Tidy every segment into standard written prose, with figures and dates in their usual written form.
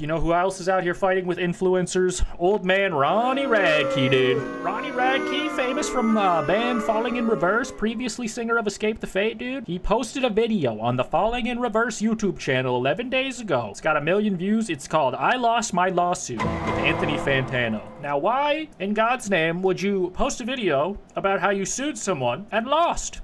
You know who else is out here fighting with influencers? Old man Ronnie Radke, dude. Ronnie Radke, famous from band Falling in Reverse, previously singer of Escape the Fate, dude. He posted a video on the Falling in Reverse YouTube channel 11 days ago. It's got 1 million views. It's called I Lost My Lawsuit with Anthony Fantano. Now, why in God's name would you post a video about how you sued someone and lost?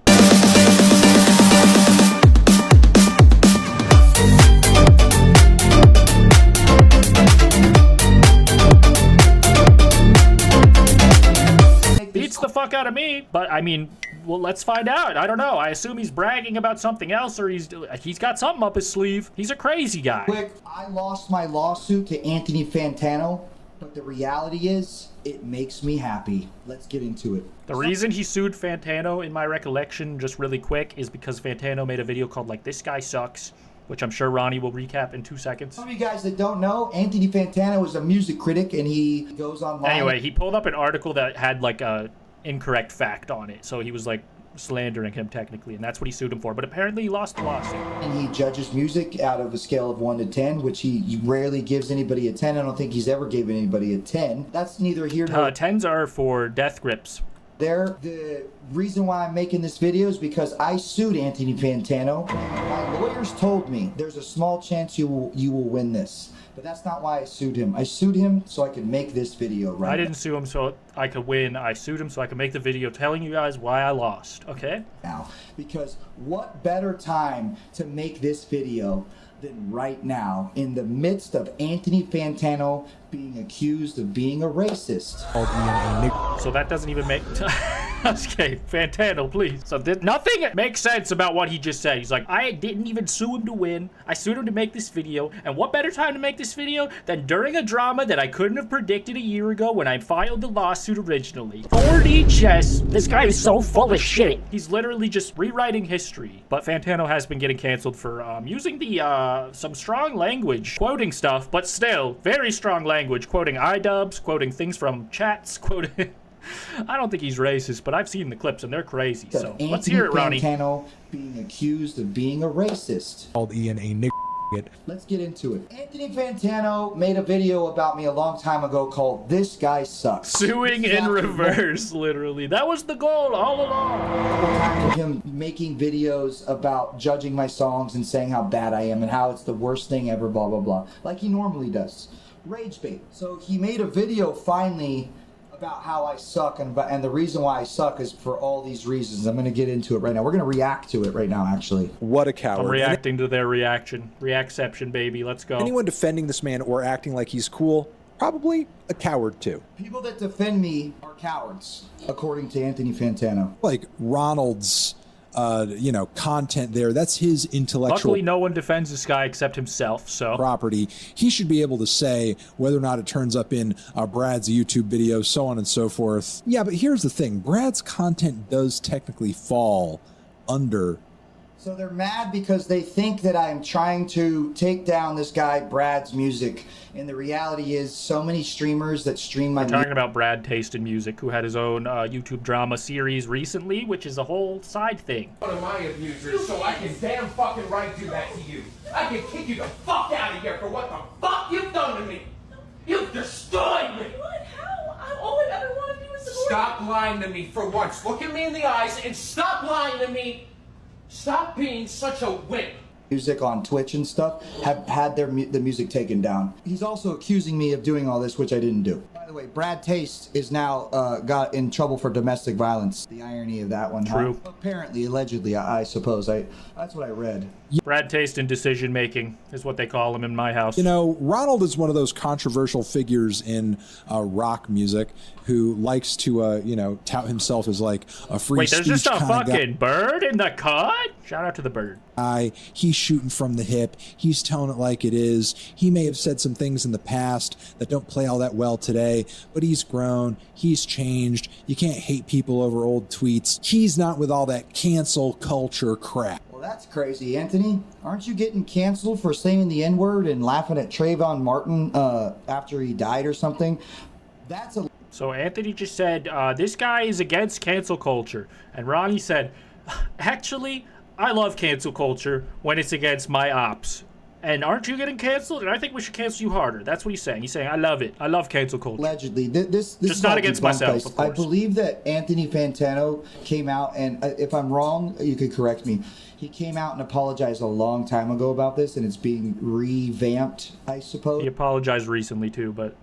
Beats the fuck out of me, but I mean, well, let's find out. I don't know. I assume he's bragging about something else, or he's got something up his sleeve. He's a crazy guy. Quick, I lost my lawsuit to Anthony Fantano, but the reality is, it makes me happy. Let's get into it. The reason he sued Fantano, in my recollection, just really quick, is because Fantano made a video called, like, This Guy Sucks, which I'm sure Ronnie will recap in 2 seconds. Some of you guys that don't know, Anthony Fantano is a music critic, and he goes online. Anyway, he pulled up an article that had, like, a incorrect fact on it, so he was, like, slandering him technically, and that's what he sued him for. But apparently he lost the lawsuit. And he judges music out of a scale of 1 to 10, which he rarely gives anybody a 10. I don't think he's ever given anybody a 10. That's neither here nor 10s are for death grips. there. The reason why I'm making this video is because I sued Anthony Fantano. My lawyers told me there's a small chance you will win this. But that's not why I sued him. I sued him so I could make this video right I didn't sue him so I could win. I sued him so I could make the video telling you guys why I lost, okay? now. Because what better time to make this video than right now, in the midst of Anthony Fantano being accused of being a racist. So that doesn't even make... Okay, Fantano, please. So nothing makes sense about what he just said. He's like, I didn't even sue him to win. I sued him to make this video. And what better time to make this video than during a drama that I couldn't have predicted a year ago when I filed the lawsuit originally. 4D chess. This guy is so full of shit. He's literally just rewriting history. But Fantano has been getting canceled for using the some strong language, quoting stuff, but still very strong language, quoting iDubbbz, quoting things from chats, quoting... I don't think he's racist, but I've seen the clips and they're crazy. So let's hear it, Ronnie. Fantano being accused of being a racist. Called Ian a nigger. Let's get into it. Anthony Fantano made a video about me a long time ago called This Guy Sucks. Suing in reverse, literally. That was the goal all along. Times of him making videos about judging my songs and saying how bad I am and how it's the worst thing ever, blah, blah, blah. Like he normally does. Rage bait. So he made a video finally about how I suck, and the reason why I suck is for all these reasons. I'm going to get into it right now. We're going to react to it right now, actually. What a coward. I'm reacting to their reaction. Reacception, baby. Let's go. Anyone defending this man or acting like he's cool, probably a coward too. People that defend me are cowards, according to Anthony Fantano. Like Ronald's, content there. That's his intellectual Luckily, no one defends this guy except himself, so... property. He should be able to say whether or not it turns up in Brad's YouTube video, so on and so forth. Yeah, but here's the thing. Brad's content does technically fall under... So they're mad because they think that I'm trying to take down this guy Brad's music, and the reality is so many streamers that stream my music. Talking about Brad Taste in Music, who had his own YouTube drama series recently, which is a whole side thing. One of my abusers, so I can damn fucking right do that to you. I can kick you the fuck out of here for what the fuck you've done to me. You've destroyed me. What? How? All I ever want to do is support you. Stop lying to me for once. Look at me in the eyes and stop lying to me. Stop being such a wimp. Music on Twitch and stuff have had the music taken down. He's also accusing me of doing all this, which I didn't do. By the way, Brad Taste is now got in trouble for domestic violence. The irony of that one. True. Apparently, allegedly, I suppose. That's what I read. Brad Taste in decision making is what they call him in my house. You know, Ronald is one of those controversial figures in rock music who likes to, tout himself as like a free Wait, there's speech just a kind of fucking bird in the cut? Shout out to the bird. guy. He's shooting from the hip. He's telling it like it is. He may have said some things in the past that don't play all that well today, but he's grown. He's changed. You can't hate people over old tweets. He's not with all that cancel culture crap. Well, that's crazy, Anthony. Aren't you getting canceled for saying the N-word and laughing at Trayvon Martin after he died or something? That's a... So Anthony just said, this guy is against cancel culture. And Ronnie said, actually, I love cancel culture when it's against my ops. And aren't you getting canceled? And I think we should cancel you harder. That's what he's saying. He's saying, I love it. I love cancel culture. Allegedly, this Just is not all against debunked. myself, of I course. believe that Anthony Fantano came out, and if I'm wrong, you could correct me. He came out and apologized a long time ago about this, and it's being revamped, I suppose. He apologized recently too, but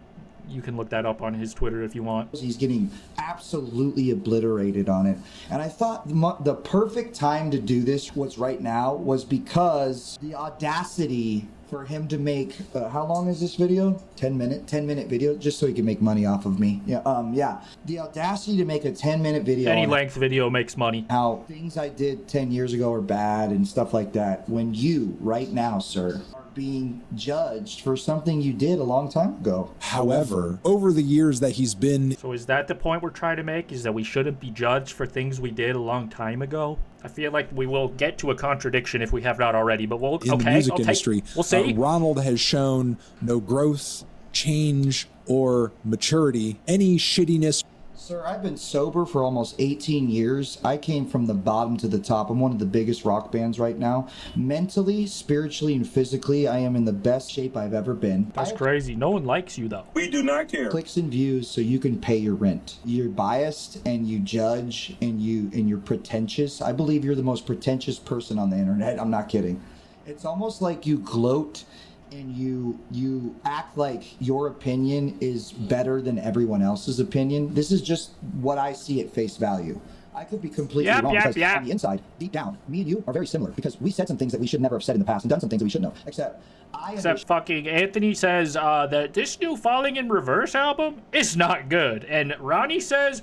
you can look that up on his Twitter if you want. He's getting absolutely obliterated on it. And I thought the perfect time to do this was right now, was because the audacity for him to make, how long is this video? 10 minute video, just so he can make money off of me. Yeah. The audacity to make a 10-minute video. Any length video makes money. How things I did 10 years ago are bad and stuff like that. When you, right now, sir, are being judged for something you did a long time ago. However, over the years that he's been So is that the point we're trying to make? Is that we shouldn't be judged for things we did a long time ago? I feel like we will get to a contradiction if we have not already, but we'll in the music industry, we'll see. Ronald has shown no growth, change, or maturity. Any shittiness. Sir, I've been sober for almost 18 years. I came from the bottom to the top. I'm one of the biggest rock bands right now. Mentally, spiritually, and physically, I am in the best shape I've ever been. That's crazy. No one likes you, though. We do not care. Clicks and views so you can pay your rent. You're biased and you judge and you're pretentious. I believe you're the most pretentious person on the internet. I'm not kidding. It's almost like you gloat and you act like your opinion is better than everyone else's opinion. This is just what I see at face value. I could be completely wrong because on the inside, deep down, me and you are very similar because we said some things that we should never have said in the past and done some things that we shouldn't have. Except fucking Anthony says that this new Falling in Reverse album is not good. And Ronnie says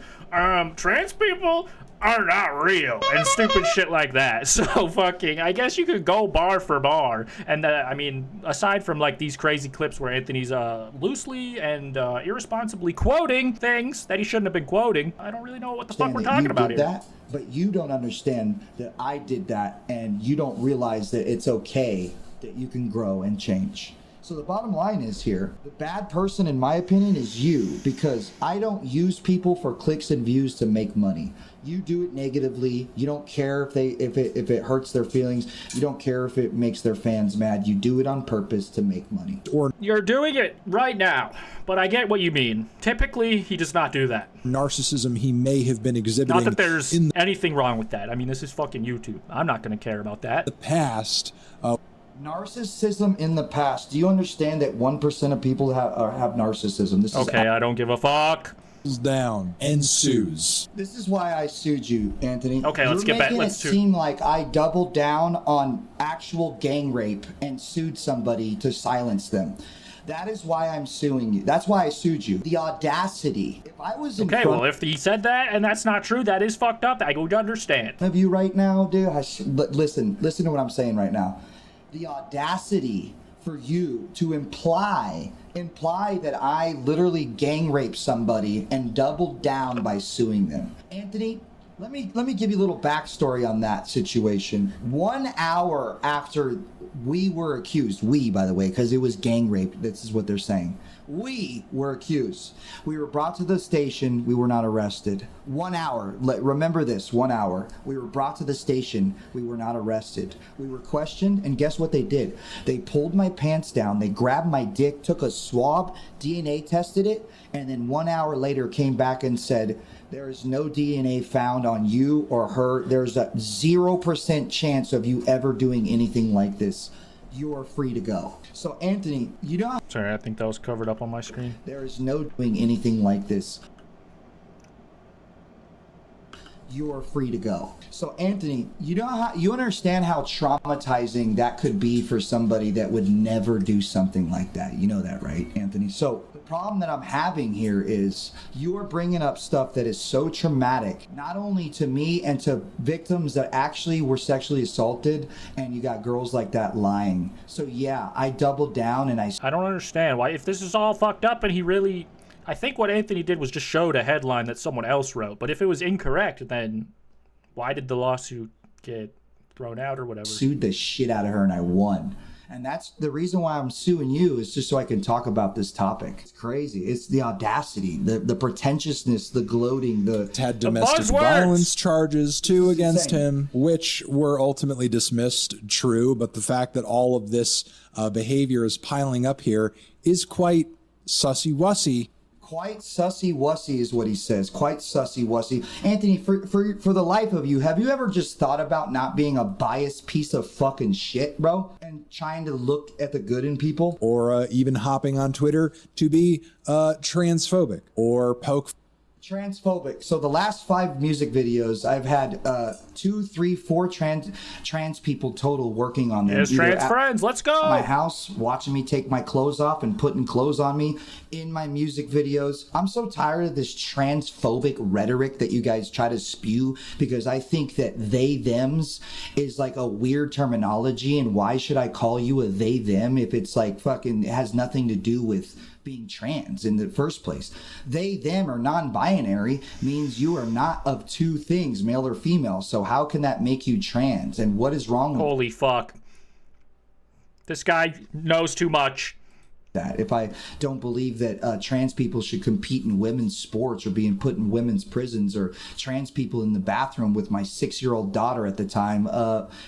trans people are not real and stupid shit like that. So fucking, I guess you could go bar for bar. And I mean, aside from like these crazy clips where Anthony's loosely and irresponsibly quoting things that he shouldn't have been quoting, I don't really know what the fuck we're talking about here. That, but you don't understand that I did that, and you don't realize that it's okay that you can grow and change. So the bottom line is here, the bad person in my opinion is you, because I don't use people for clicks and views to make money. You do it negatively. You don't care if it hurts their feelings. You don't care if it makes their fans mad. You do it on purpose to make money. Or you're doing it right now, but I get what you mean. Typically, he does not do that. Narcissism he may have been exhibiting. Not that there's anything wrong with that. I mean, this is fucking YouTube. I'm not going to care about that. The past. Narcissism in the past. Do you understand that 1% of people have narcissism? This is okay, I don't give a fuck. Down and sues. This is why I sued you, Anthony. Okay, let's get back. Let's sue. It seem like I doubled down on actual gang rape and sued somebody to silence them. That is why I'm suing you. That's why I sued you. The audacity. If I was in okay, well, if he said that and that's not true, that is fucked up. I would understand. Of you right now, dude. Listen to what I'm saying right now. The audacity for you to imply that I literally gang raped somebody and doubled down by suing them. Anthony, let me give you a little backstory on that situation. 1 hour after we were accused, we, by the way, because it was gang rape, this is what they're saying. We were accused. We were brought to the station. We were not arrested. 1 hour. Remember this, 1 hour. We were brought to the station. We were not arrested. We were questioned, and guess what they did? They pulled my pants down. They grabbed my dick, took a swab, DNA tested it, and then 1 hour later came back and said, there is no DNA found on you or her. There's a 0% chance of you ever doing anything like this. You are free to go. So, Anthony, you don't... Sorry, I think that was covered up on my screen. There is no doing anything like this. You are free to go. So, Anthony, you understand how traumatizing that could be for somebody that would never do something like that. You know that, right, Anthony? So, the problem that I'm having here is you are bringing up stuff that is so traumatic, not only to me and to victims that actually were sexually assaulted, and you got girls like that lying. So, yeah, I doubled down and I don't understand why, if this is all fucked up and he really... I think what Anthony did was just showed a headline that someone else wrote. But if it was incorrect, then why did the lawsuit get thrown out or whatever? Sued the shit out of her and I won. And that's the reason why I'm suing you, is just so I can talk about this topic. It's crazy. It's the audacity, the pretentiousness, the gloating, had domestic buzzwords. violence charges too against insane. him, which were ultimately dismissed. True, but the fact that all of this behavior is piling up here is quite sussy-wussy. Quite sussy-wussy is what he says. Quite sussy-wussy. Anthony, for the life of you, have you ever just thought about not being a biased piece of fucking shit, bro? And trying to look at the good in people? Or even hopping on Twitter to be transphobic or poke. Transphobic. So the last 5 music videos, I've had 2, 3, 4 trans people total working on them. There's trans friends. Let's go. At my house, watching me take my clothes off and putting clothes on me in my music videos. I'm so tired of this transphobic rhetoric that you guys try to spew, because I think that they thems is like a weird terminology, and why should I call you a they them if it's like fucking, it has nothing to do with being trans in the first place. They, them, or non-binary means you are not of 2 things, male or female. So how can that make you trans? And what is wrong with Holy fuck. This guy knows too much. that? If I don't believe that trans people should compete in women's sports or being put in women's prisons, or trans people in the bathroom with my 6-year-old daughter at the time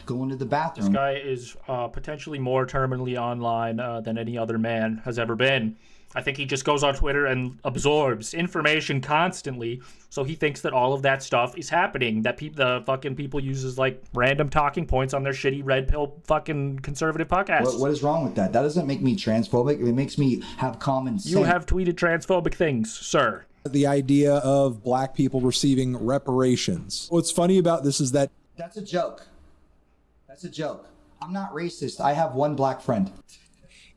going to the bathroom. This guy is potentially more terminally online than any other man has ever been. I think he just goes on Twitter and absorbs information constantly, so he thinks that all of that stuff is happening, that the fucking people use as like random talking points on their shitty red pill fucking conservative podcasts. What is wrong with that? That doesn't make me transphobic. It makes me have common sense. You have tweeted transphobic things, sir. The idea of black people receiving reparations. What's funny about this is that That's a joke. That's a joke. I'm not racist. I have one black friend.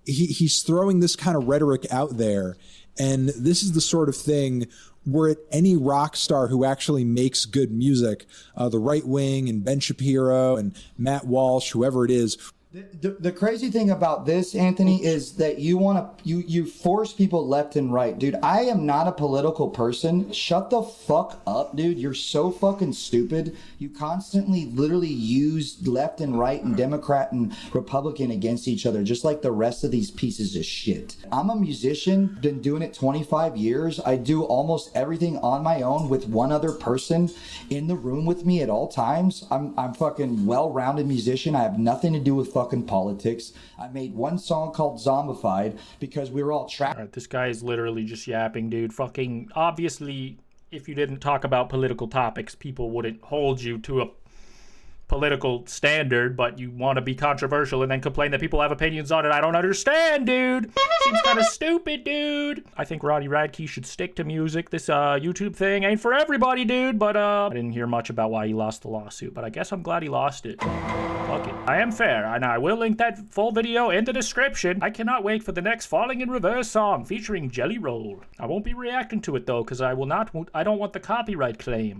he's throwing this kind of rhetoric out there, and this is the sort of thing where any rock star who actually makes good music, the right wing and Ben Shapiro and Matt Walsh, whoever it is. The crazy thing about this, Anthony, is that you force people left and right. Dude, I am not a political person. Shut the fuck up, dude. You're so fucking stupid. You constantly literally use left and right and Democrat and Republican against each other, just like the rest of these pieces of shit. I'm a musician, been doing it 25 years. I do almost everything on my own with one other person in the room with me at all times. I'm fucking well-rounded musician. I have nothing to do with fucking politics. I made one song called Zombified because we were all trapped. All right, this guy is literally just yapping, dude. Fucking obviously, if you didn't talk about political topics, people wouldn't hold you to a political standard, but you want to be controversial and then complain that people have opinions on it. I don't understand, dude. Seems kind of stupid, dude. I think Ronnie Radke should stick to music. This YouTube thing ain't for everybody, dude. But I didn't hear much about why he lost the lawsuit, but I guess I'm glad he lost it. Fuck it. I am fair, and I will link that full video in the description. I cannot wait for the next Falling in Reverse song featuring Jelly Roll. I won't be reacting to it though, because I don't want the copyright claim.